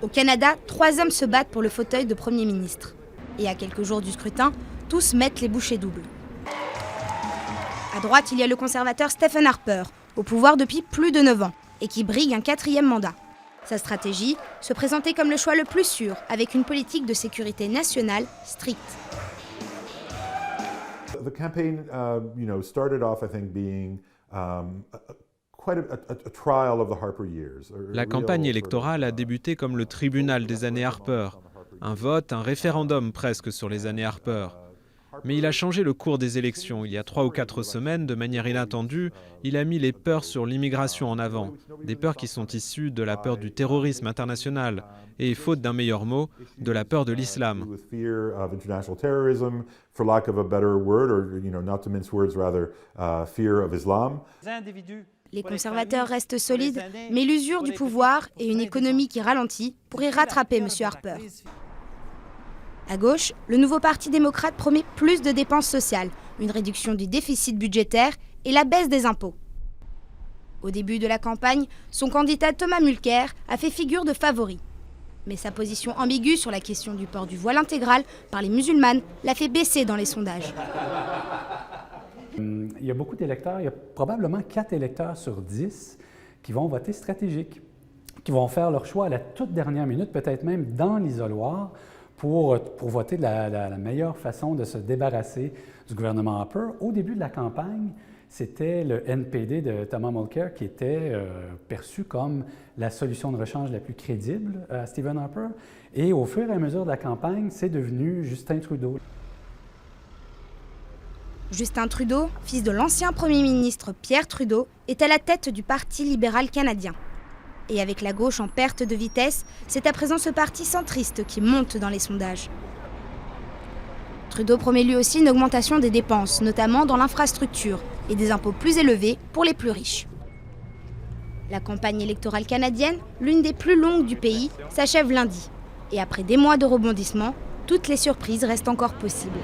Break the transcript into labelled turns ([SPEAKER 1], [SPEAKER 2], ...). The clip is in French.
[SPEAKER 1] Au Canada, 3 hommes se battent pour le fauteuil de Premier ministre. Et à quelques jours du scrutin, tous mettent les bouchées doubles. À droite, il y a le conservateur Stephen Harper, au pouvoir depuis plus de 9 ans, et qui brigue un 4e mandat. Sa stratégie, se présenter comme le choix le plus sûr, avec une politique de sécurité nationale stricte.
[SPEAKER 2] The campaign, started off, I think, being quite a trial of the Harper years.
[SPEAKER 3] La campagne électorale a débuté comme le tribunal des années Harper, un vote, un référendum presque sur les années Harper. Mais il a changé le cours des élections. Il y a 3 ou 4 semaines, de manière inattendue, il a mis les peurs sur l'immigration en avant. Des peurs qui sont issues de la peur du terrorisme international et, faute d'un meilleur mot, de la peur de l'islam.
[SPEAKER 1] Les conservateurs restent solides, mais l'usure du pouvoir et une économie qui ralentit pourraient rattraper M. Harper. À gauche, le nouveau Parti démocrate promet plus de dépenses sociales, une réduction du déficit budgétaire et la baisse des impôts. Au début de la campagne, son candidat Thomas Mulcair a fait figure de favori. Mais sa position ambiguë sur la question du port du voile intégral par les musulmanes l'a fait baisser dans les sondages.
[SPEAKER 4] Il y a beaucoup d'électeurs, il y a probablement 4 électeurs sur 10 qui vont voter stratégique, qui vont faire leur choix à la toute dernière minute, peut-être même dans l'isoloir, pour voter de la meilleure façon de se débarrasser du gouvernement Harper. Au début de la campagne, c'était le NPD de Thomas Mulcair qui était perçu comme la solution de rechange la plus crédible à Stephen Harper. Et au fur et à mesure de la campagne, c'est devenu Justin Trudeau.
[SPEAKER 1] Justin Trudeau, fils de l'ancien Premier ministre Pierre Trudeau, est à la tête du Parti libéral canadien. Et avec la gauche en perte de vitesse, c'est à présent ce parti centriste qui monte dans les sondages. Trudeau promet lui aussi une augmentation des dépenses, notamment dans l'infrastructure, et des impôts plus élevés pour les plus riches. La campagne électorale canadienne, l'une des plus longues du pays, s'achève lundi. Et après des mois de rebondissements, toutes les surprises restent encore possibles.